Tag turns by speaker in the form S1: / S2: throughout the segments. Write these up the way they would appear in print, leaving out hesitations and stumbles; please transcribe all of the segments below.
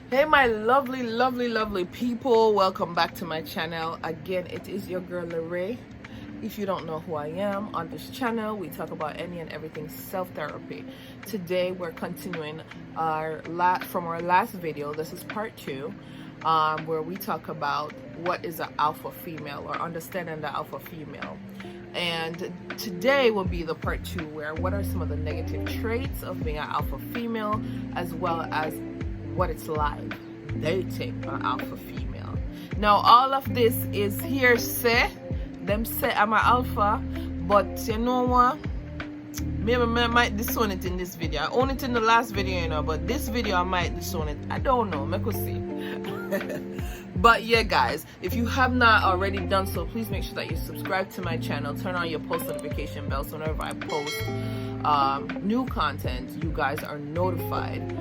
S1: Hey my lovely people, welcome back to my channel. Again, it is your girl Lyrae. If you don't know who I am, on this channel we talk about any and everything self-therapy. Today we're continuing from our last video. This is part 2, where we talk about what is an alpha female, or understanding the alpha female. And today will be the part 2, where what are some of the negative traits of being an alpha female, as well as what it's like dating an alpha female. Now all of this is hearsay. Them say I'm an alpha, but you know what, maybe I might disown it in this video. I own it in the last video, you know, but this video I might disown it. I don't know, I could see. But yeah guys, if you have not already done so, please make sure that you subscribe to my channel, turn on your post notification bell, so whenever I post new content, you guys are notified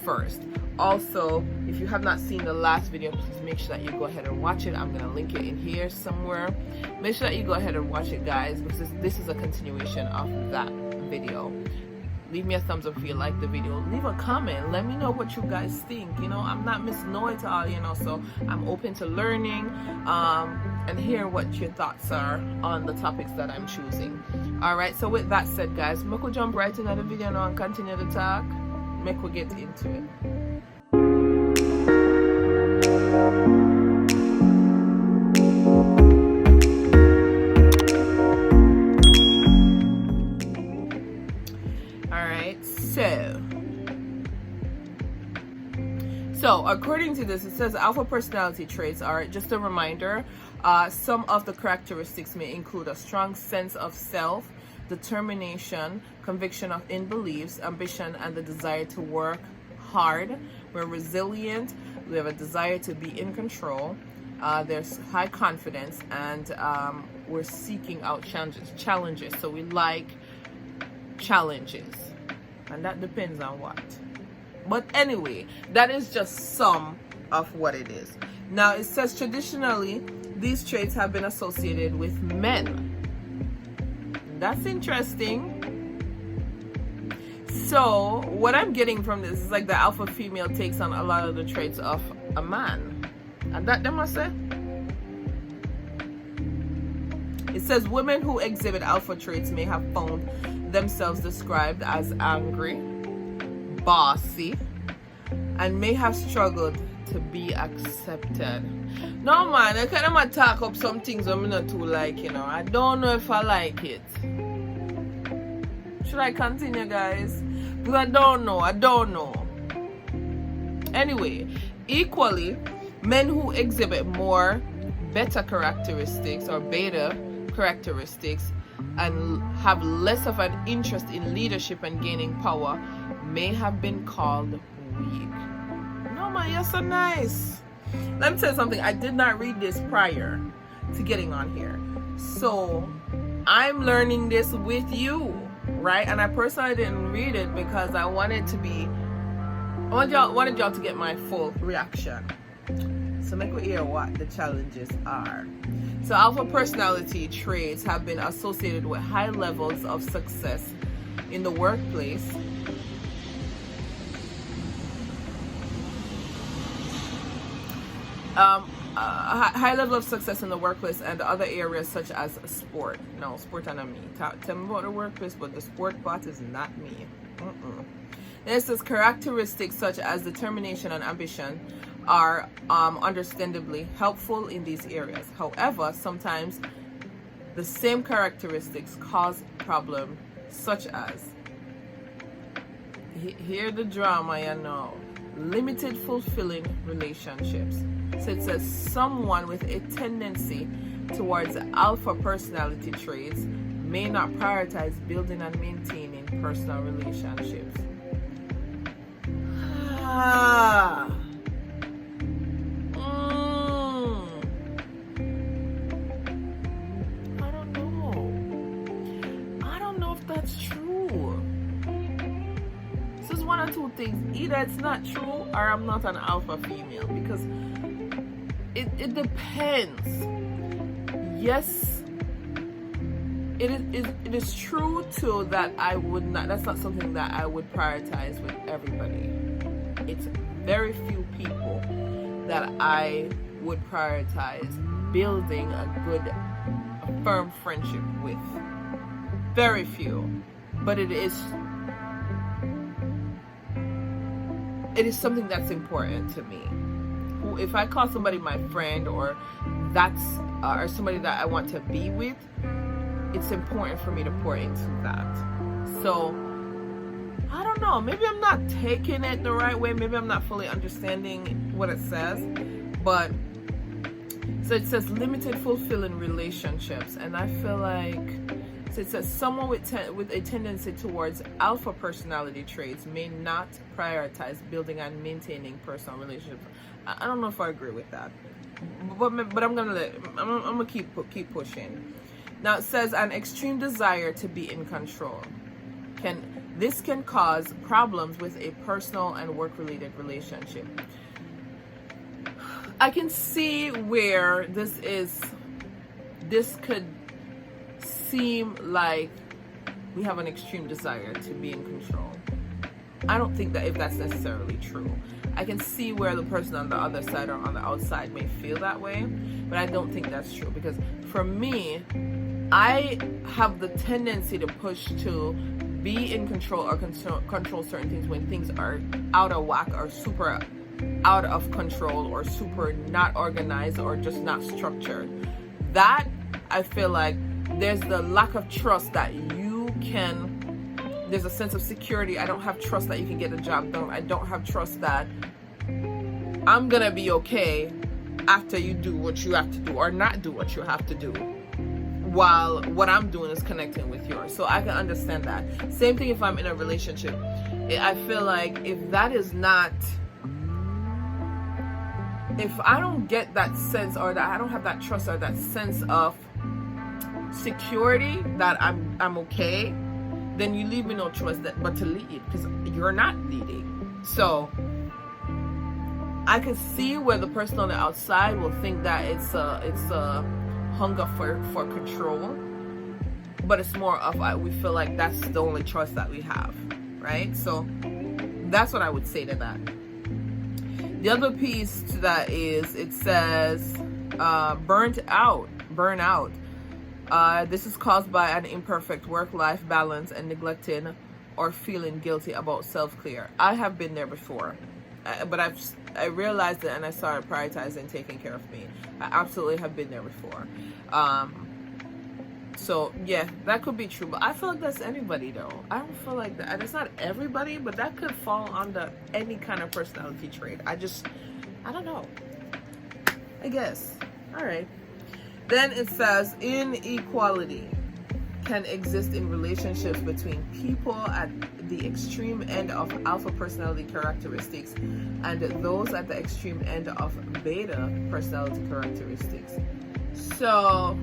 S1: first. Also, if you have not seen the last video, please make sure that you go ahead and watch it. I'm gonna link it in here somewhere. Make sure that you go ahead and watch it, guys, because this is a continuation of that video. Leave me a thumbs up if you like the video. Leave a comment. Let me know what you guys think. You know, I'm not Miss Know-It-All, you know, so I'm open to learning and hearing what your thoughts are on the topics that I'm choosing. Alright, so with that said, guys, make we jump right into the video now and continue to talk. Make we get into it. So according to this, it says alpha personality traits are, just a reminder, some of the characteristics may include a strong sense of self, determination, conviction in beliefs, ambition, and the desire to work hard. We're resilient. We have a desire to be in control. There's high confidence, and we're seeking out challenges. So we like challenges, and that depends on what. But anyway, that is just some of what it is. Now it says traditionally these traits have been associated with men. That's interesting. So what I'm getting from this is like the alpha female takes on a lot of the traits of a man. And that them I say? It says women who exhibit alpha traits may have found themselves described as angry, bossy, and may have struggled to be accepted. No man, I kind of talk up some things I'm not too like, you know. I don't know if I like it. Should I continue, guys? Because I don't know. Anyway, equally, men who exhibit more beta characteristics or beta characteristics and have less of an interest in leadership and gaining power may have been called weak. No man, you're so nice. Let me tell you something. I did not read this prior to getting on here, so I'm learning this with you, right? And I personally didn't read it because I wanted y'all to get my full reaction. So make we hear what the challenges are. So alpha personality traits have been associated with high levels of success in the workplace, high level of success in the workplace and other areas such as sport. No, sport and me. Tell me about the workplace, but the sport part is not me. This is characteristics such as determination and ambition are understandably helpful in these areas. However, sometimes the same characteristics cause problems, such as, hear the drama, you know, limited fulfilling relationships. So it says someone with a tendency towards alpha personality traits may not prioritize building and maintaining personal relationships. I don't know if that's true. This is one or two things. Either it's not true or I'm not an alpha female, because it depends. Yes, it is true too that I would not, that's not something that I would prioritize with everybody. it's very few people that I would prioritize building a firm friendship with. Very few. But it is something that's important to me. If I call somebody my friend, or or somebody that I want to be with, it's important for me to pour into that. So I don't know, maybe I'm not taking it the right way, maybe I'm not fully understanding what it says, but so it says limited fulfilling relationships, and I feel like, so it says someone with a tendency towards alpha personality traits may not prioritize building and maintaining personal relationships. I don't know if I agree with that, but I'm gonna keep pushing. Now it says an extreme desire to be in control this can cause problems with a personal and work-related relationship. I can see where this could seem like we have an extreme desire to be in control. I don't think that if that's necessarily true. I can see where the person on the other side or on the outside may feel that way, but I don't think that's true, because for me, I have the tendency to push to be in control or control certain things when things are out of whack or super out of control or super not organized or just not structured. That, I feel like there's the lack of trust that there's a sense of security. I don't have trust that you can get the job done. I don't have trust that I'm gonna be okay after you do what you have to do or not do what you have to do, while what I'm doing is connecting with yours. So I can understand that. Same thing if I'm in a relationship. I feel like if I don't get that sense, or that I don't have that trust or that sense of security that I'm okay, then you leave me no choice but to lead, because you're not leading. So I can see where the person on the outside will think that it's a hunger for control, but it's more of we feel like that's the only choice that we have, right? So that's what I would say to that. The other piece to that is, it says burnout. This is caused by an imperfect work-life balance and neglecting or feeling guilty about self-care. I have been there before, but I realized it and I started prioritizing taking care of me. I absolutely have been there before. So yeah, that could be true, but I feel like that's anybody though. I don't feel like that. It's not everybody, but that could fall under any kind of personality trait. I don't know. I guess. All right. Then it says inequality can exist in relationships between people at the extreme end of alpha personality characteristics and those at the extreme end of beta personality characteristics. So,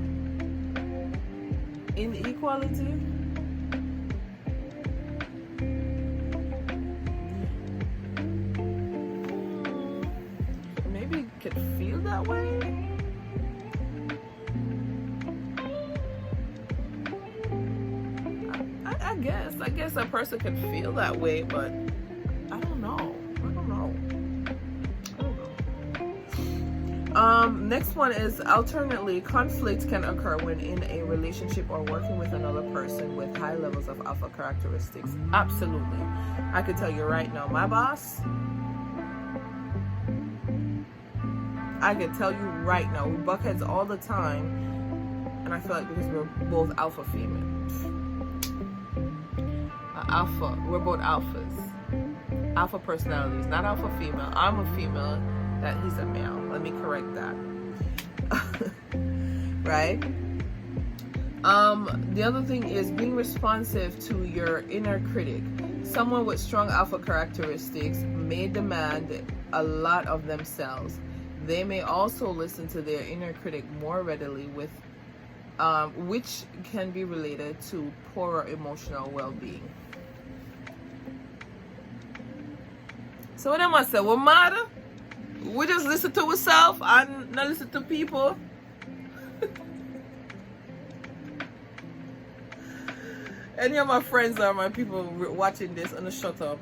S1: inequality, maybe it could feel that way. I guess a person can feel that way, but I don't know. Next one is, alternately, conflict can occur when in a relationship or working with another person with high levels of alpha characteristics. Absolutely. I could tell you right now, my boss, I could tell you right now, we buck heads all the time, and I feel like because we're both alpha females. We're both alphas. Alpha personalities, not alpha female. I'm a female, that he's a male. Let me correct that. Right? The other thing is being responsive to your inner critic. Someone with strong alpha characteristics may demand a lot of themselves. They may also listen to their inner critic more readily, which can be related to poorer emotional well-being. So what am I say? What matter? We just listen to ourselves and not listen to people. Any of my friends or my people watching this, and shut up.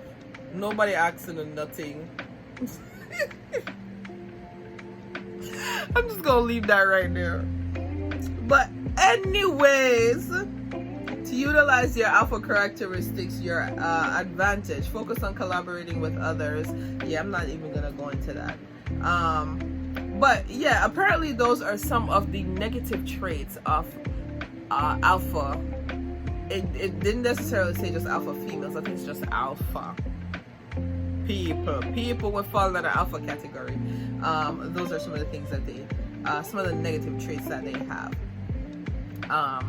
S1: Nobody asking him nothing. I'm just gonna leave that right there. But anyways, to utilize your alpha characteristics, your advantage, focus on collaborating with others. Yeah, I'm not even gonna go into that. But yeah, apparently those are some of the negative traits of alpha. It didn't necessarily say just alpha females. I think it's just alpha people would fall in the alpha category. Those are some of the things that they some of the negative traits that they have. I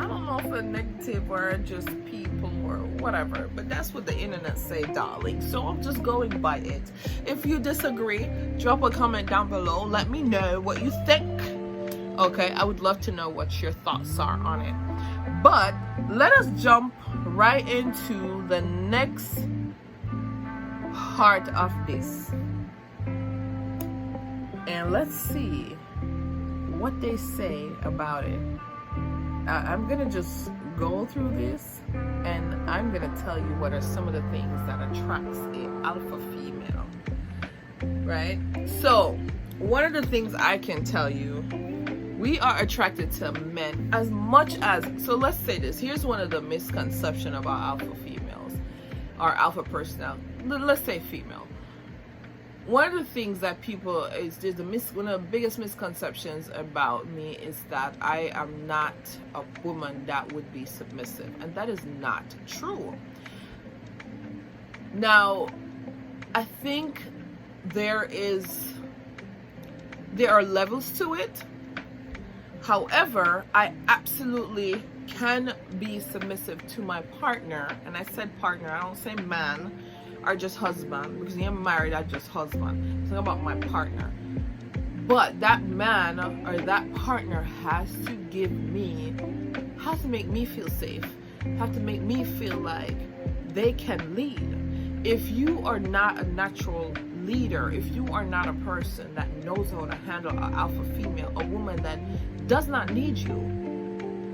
S1: don't know if a negative or just people or whatever, but that's what the internet say, darling. So I'm just going by it. If you disagree, drop a comment down below. Let me know what you think. Okay, I would love to know what your thoughts are on it. But let us jump right into the next part of this. And let's see what they say about it. I'm gonna just go through this and I'm gonna tell you what are some of the things that attracts a alpha female, right? So one of the things I can tell you, we are attracted to men as much as, so let's say this, here's one of the misconceptions about alpha females or alpha personnel. Let's say female. One of the things that people one of the biggest misconceptions about me is that I am not a woman that would be submissive, and that is not true. Now, I think there are levels to it. However, I absolutely can be submissive to my partner, and I said partner, I don't say man or just husband, because I'm married, I just husband. I'm talking about my partner. But that man or that partner has to make me feel safe, have to make me feel like they can lead. If you are not a natural leader, if you are not a person that knows how to handle an alpha female, a woman that does not need you,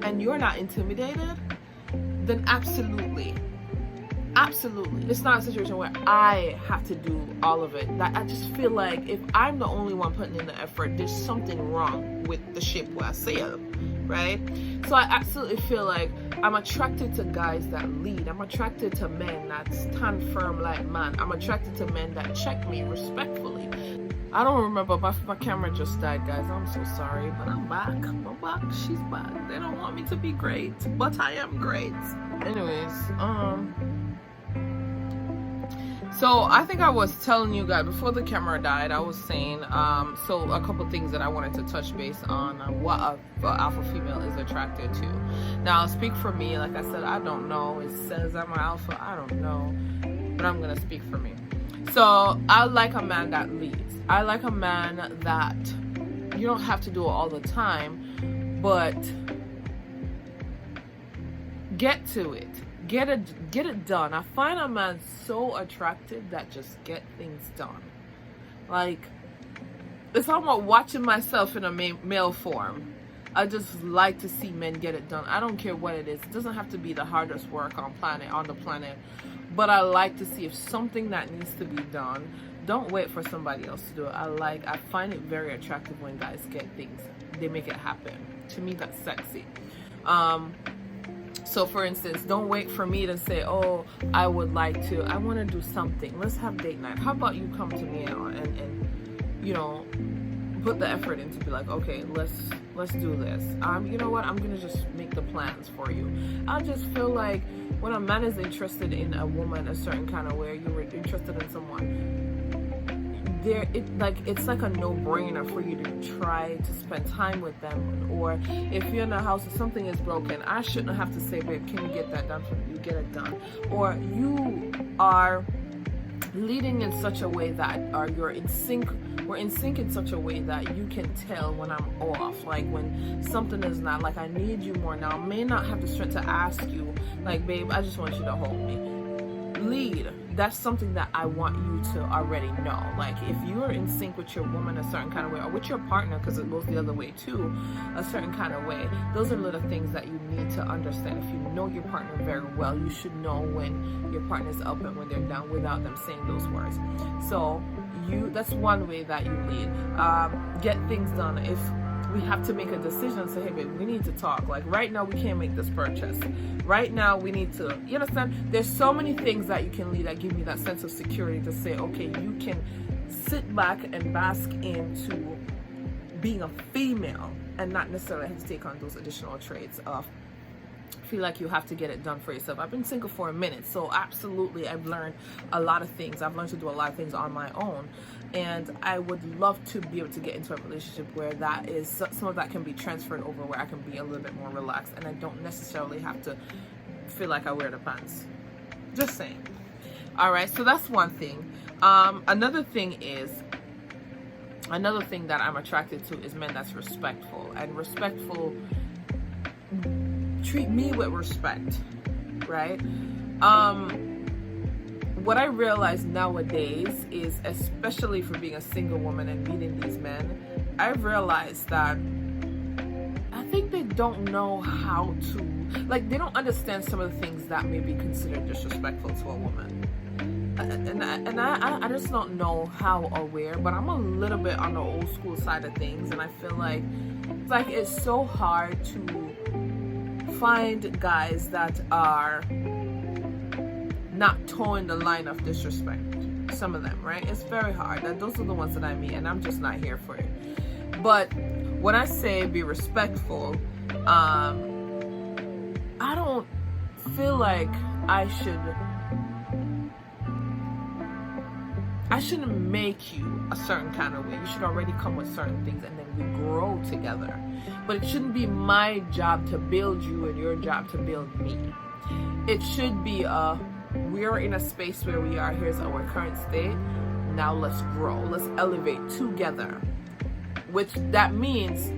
S1: and you're not intimidated, then absolutely, it's not a situation where I have to do all of it. That I just feel like if I'm the only one putting in the effort, there's something wrong with the ship where I sail, right? So I absolutely feel like I'm attracted to guys that lead. I'm attracted to men that stand firm like man. I'm attracted to men that check me respectfully. I don't remember, my camera just died, guys. I'm so sorry, but I'm back. I'm back. She's back. They don't want me to be great, but I am great. Anyways, so I think I was telling you guys before the camera died, I was saying, so a couple things that I wanted to touch base on what a alpha female is attracted to. Now, I'll speak for me. Like I said, I don't know. It says I'm an alpha. I don't know, but I'm gonna speak for me. So I like a man that leads. I like a man that you don't have to do it all the time, but get to it. Get it done. I find a man so attractive that just get things done. Like, it's almost watching myself in a male form. I just like to see men get it done. I don't care what it is. It doesn't have to be the hardest work on the planet. But I like to see if something that needs to be done, don't wait for somebody else to do it. I find it very attractive when guys get things. They make it happen. To me, that's sexy. So for instance, don't wait for me to say, oh, I want to do something. Let's have date night. How about you come to me and you know, put the effort in to be like, okay, let's do this. You know what? I'm going to just make the plans for you. I just feel like when a man is interested in a woman a certain kind of way, you're interested in someone, it's like a no-brainer for you to try to spend time with them. Or if you're in a house and something is broken, I shouldn't have to say, babe, can you get that done for me? You get it done. Or you are leading in such a way that we're in sync in such a way that you can tell when I'm off, like when something is not, like I need you more now. I may not have the strength to ask you, like, babe, I just want you to hold me. lead. That's something that I want you to already know. Like, if you're in sync with your woman a certain kind of way, or with your partner, because it goes the other way too, a certain kind of way, those are little things that you need to understand. If you know your partner very well, you should know when your partner's up and when they're down without them saying those words. So that's one way that you lead. Get things done. If we have to make a decision, say, hey babe, we need to talk. Like, right now we can't make this purchase. Right now we need to, you understand? There's so many things that you can lead that give me that sense of security to say, okay, you can sit back and bask into being a female and not necessarily have to take on those additional traits of feel like you have to get it done for yourself. I've been single for a minute, so absolutely I've learned a lot of things. I've learned to do a lot of things on my own, and I would love to be able to get into a relationship where that is, some of that can be transferred over, where I can be a little bit more relaxed and I don't necessarily have to feel like I wear the pants. Just saying. All right, so that's one thing. Another thing that I'm attracted to is men that's respectful, and respectful treat me with respect, right? What I realize nowadays is, especially for being a single woman and meeting these men, I've realized that I think they don't know how to, like, they don't understand some of the things that may be considered disrespectful to a woman. And I just don't know how or where, but I'm a little bit on the old school side of things, and I feel like it's so hard to find guys that are not towing the line of disrespect. Some of them, right? It's very hard. Those are the ones that I meet, and I'm just not here for it. But when I say be respectful, I don't feel like I shouldn't make you a certain kind of way. You should already come with certain things, and then we grow together. But it shouldn't be my job to build you and your job to build me. It should be we're in a space where we are. Here's our current state. Now let's grow. Let's elevate together. Which that means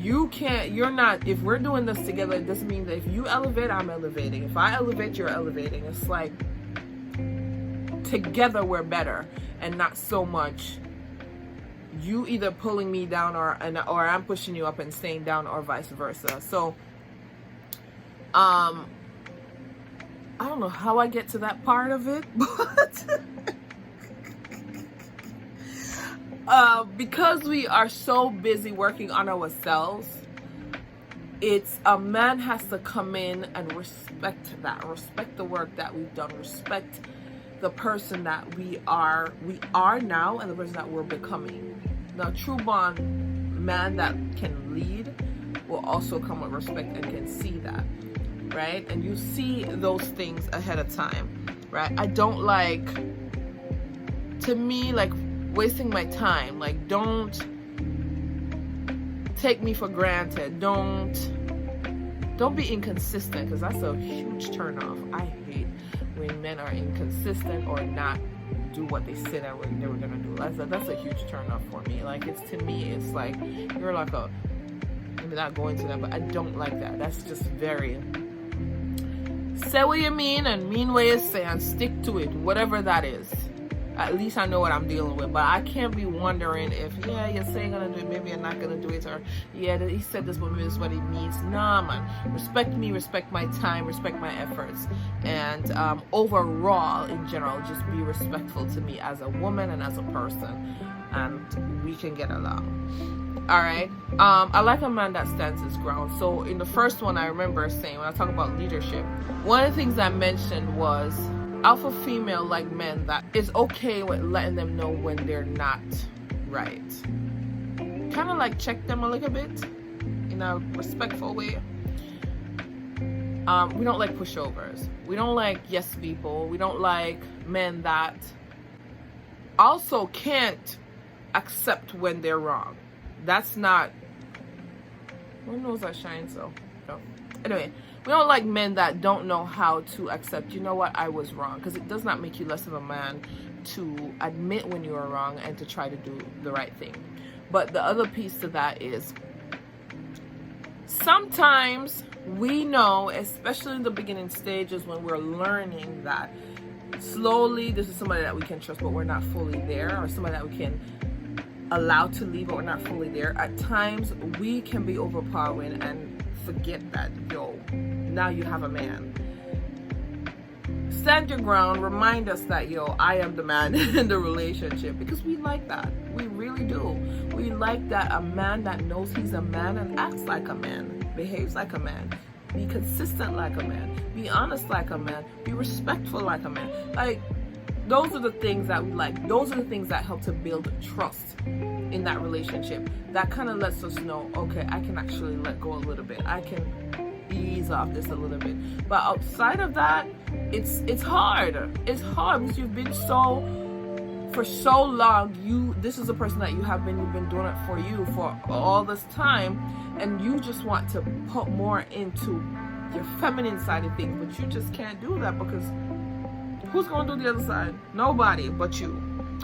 S1: if we're doing this together, it doesn't mean that if you elevate, I'm elevating. If I elevate, you're elevating. It's like, together we're better, and not so much you either pulling me down or I'm pushing you up and staying down, or vice versa. So I don't know how I get to that part of it, but because we are so busy working on ourselves, it's a man has to come in and respect the work that we've done, respect the person that we are now, and the person that we're becoming. Now, true bond man that can lead will also come with respect and can see that, right? And you see those things ahead of time, right? I don't like, to me, like, wasting my time. Like, don't take me for granted. Don't be inconsistent, because that's a huge turnoff. I hate when men are inconsistent or not do what they said they were gonna do. That's a huge turnoff for me. Like, it's like you're like maybe not going to that, but I don't like that. That's just very, say what you mean and mean what you say and stick to it, whatever that is. At least I know what I'm dealing with. But I can't be wondering if, yeah, you're saying gonna do it, maybe you're not gonna do it, or yeah, he said this, but maybe this is what he means. Nah, man. Respect me, respect my time, respect my efforts, and overall, in general, just be respectful to me as a woman and as a person, and we can get along. All right. I like a man that stands his ground. So in the first one, I remember saying, when I talk about leadership, one of the things I mentioned was alpha female like men that is okay with letting them know when they're not right. Kind of like check them a little bit in a respectful way. We don't like pushovers. We don't like yes people. We don't like men that also can't accept when they're wrong. That's not, who knows I shine, so no. Anyway, we don't like men that don't know how to accept, you know what, I was wrong. Because it does not make you less of a man to admit when you are wrong and to try to do the right thing. But the other piece to that is, sometimes we know, especially in the beginning stages when we're learning, that slowly, this is somebody that we can trust, but we're not fully there, or somebody that we can allow to leave, but we're not fully there. At times, we can be overpowering and forget that, yo, now you have a man. Stand your ground. Remind us that, yo, I am the man in the relationship, because we like that. We really do. We like that, a man that knows he's a man and acts like a man, behaves like a man, be consistent like a man, be honest like a man, be respectful like a man. Like, those are the things that we like. Those are the things that help to build trust in that relationship. That kind of lets us know, okay, I can actually let go a little bit. I can ease off this a little bit. But outside of that, it's hard. It's hard because you've been for so long, this is a person that you've been doing it for you for all this time, and you just want to put more into your feminine side of things, but you just can't do that, because who's going to do the other side? Nobody but you,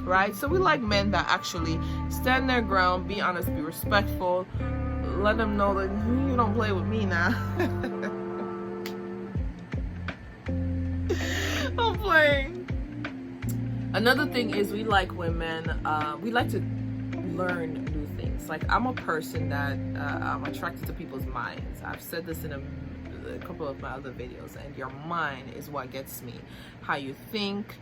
S1: right? So we like men that actually stand their ground, be honest, be respectful, let them know that you don't play with me now. I'm playing. Another thing is, we like women, we like to learn new things. Like, I'm a person that I'm attracted to people's minds. I've said this in a couple of my other videos, and your mind is what gets me. How you think,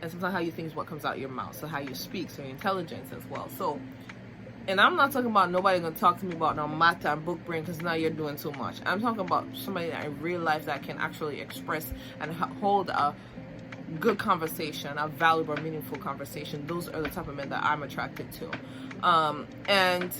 S1: and sometimes how you think is what comes out your mouth. So how you speak, so your intelligence as well. So, and I'm not talking about nobody gonna talk to me about no matter and book brain, because now you're doing too much. I'm talking about somebody that in real life that can actually express and hold a good conversation, a valuable, meaningful conversation. Those are the type of men that I'm attracted to. And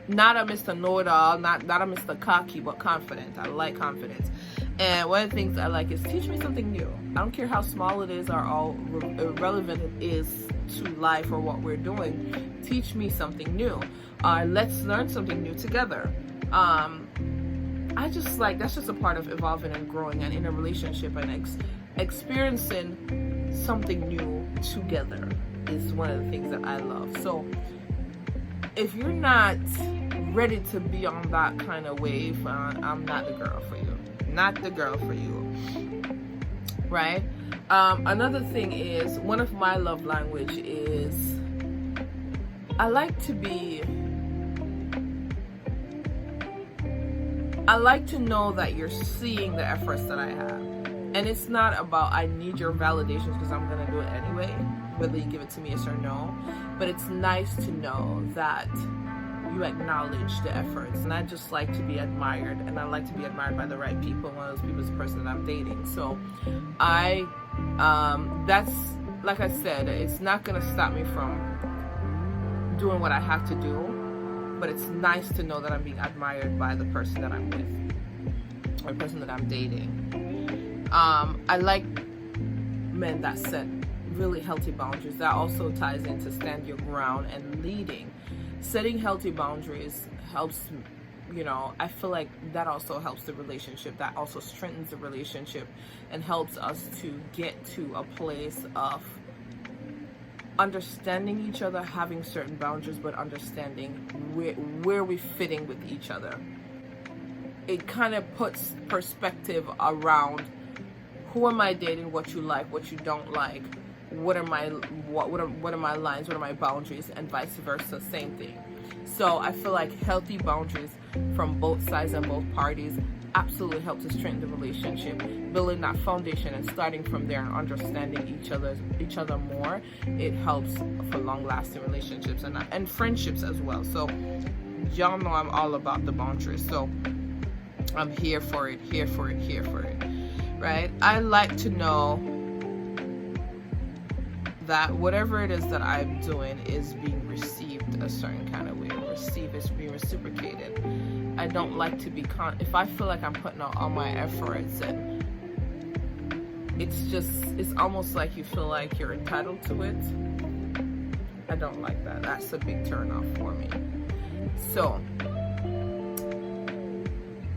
S1: not a Mr. Know-it-all, not a Mr. Cocky, but confident. I like confidence. And one of the things I like is, teach me something new. I don't care how small it is or how irrelevant it is to life or what we're doing. Teach me something new. Let's learn something new together. I just like, that's just a part of evolving and growing, and in a relationship, and experiencing something new together is one of the things that I love. So if you're not ready to be on that kind of wave, I'm not the girl for you. Not the girl for you, right? Another thing is, one of my love language is, I like to know that you're seeing the efforts that I have. And it's not about, I need your validations because I'm going to do it anyway, whether you give it to me yes or no. But it's nice to know that you acknowledge the efforts. And I just like to be admired, and I like to be admired by the right people. One of those people is the person that I'm dating. So that's, like I said, it's not going to stop me from doing what I have to do, but it's nice to know that I'm being admired by the person that I'm with, or the person that I'm dating. I like men that set really healthy boundaries. That also ties into stand your ground and leading. Setting healthy boundaries helps, I feel like that also helps the relationship. That also strengthens the relationship and helps us to get to a place of understanding each other, having certain boundaries, but understanding where we're fitting with each other. It kind of puts perspective around, who am I dating, what you like, what you don't like, what are my lines, what are my boundaries, and vice versa, same thing. So I feel like healthy boundaries from both sides and both parties absolutely help to strengthen the relationship, building that foundation and starting from there and understanding each other more. It helps for long-lasting relationships and friendships as well. So y'all know I'm all about the boundaries, so I'm here for it, right? I like to know that whatever it is that I'm doing is being received a certain kind of way. Is being reciprocated. I don't like to be if I feel like I'm putting out all my efforts and it's almost like you feel like you're entitled to it. I don't like that. That's a big turn off for me. So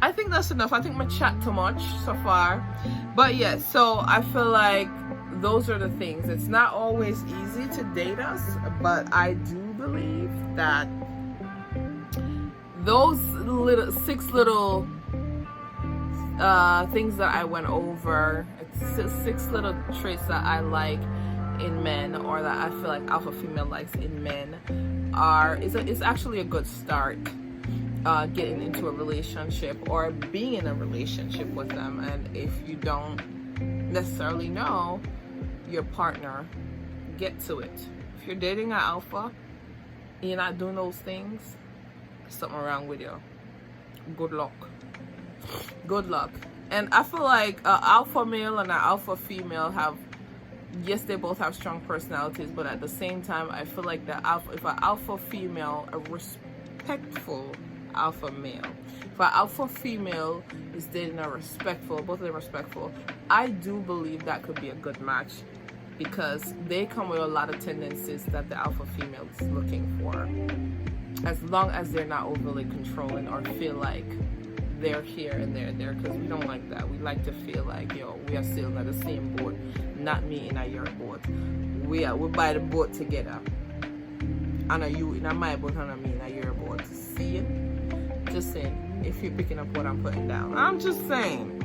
S1: I think that's enough. I think I'm gonna chat too much so far, but yeah, so I feel like those are the things. It's not always easy to date us, but I do believe that those six little things that I went over, six little traits that I like in men, or that I feel like alpha female likes in men, is actually a good start getting into a relationship or being in a relationship with them. And if you don't necessarily know your partner, get to it. If you're dating an alpha and you're not doing those things, something wrong with you. Good luck. Good luck. And I feel like an alpha male and an alpha female have, yes, they both have strong personalities, but at the same time, I feel like if an alpha female, a respectful alpha male, if an alpha female is dating a respectful, both of them respectful, I do believe that could be a good match, because they come with a lot of tendencies that the alpha female is looking for, as long as they're not overly controlling or feel like they're here and they're there, because we don't like that. We like to feel like, yo, we are still in the same boat, not me in your boat. We buy the boat together. I know you in my boat, and I me in your boat. See it? Just saying, if you're picking up what I'm putting down. I'm just saying.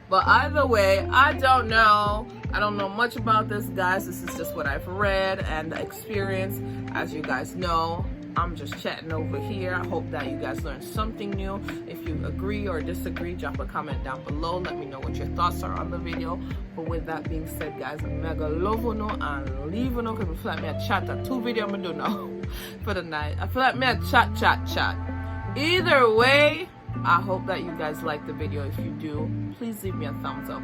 S1: But either way, I don't know. I don't know much about this, guys. This is just what I've read and experienced. As you guys know, I'm just chatting over here. I hope that you guys learned something new. If you agree or disagree, drop a comment down below. Let me know what your thoughts are on the video. But with that being said, guys, I'm mega love you and leave you because I feel like me a chat at 2 videos I'm gonna do now for the night. I feel like me a chat. Either way, I hope that you guys like the video. If you do, please leave me a thumbs up.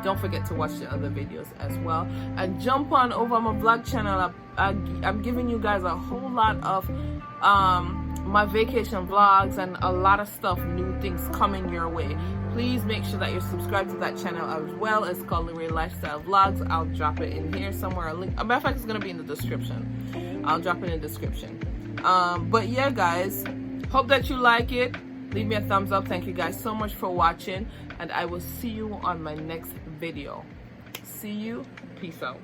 S1: Don't forget to watch the other videos as well, and jump on over my vlog channel. I'm giving you guys a whole lot of my vacation vlogs and a lot of stuff, new things coming your way. Please make sure that you're subscribed to that channel as well. It's called Lyrae Lifestyle Vlogs. I'll drop it in here somewhere. A link, a matter of fact, it's gonna be in the description. I'll drop it in the description. But yeah, guys, hope that you like it. Leave me a thumbs up. Thank you guys so much for watching, and I will see you on my next video. See you. Peace out.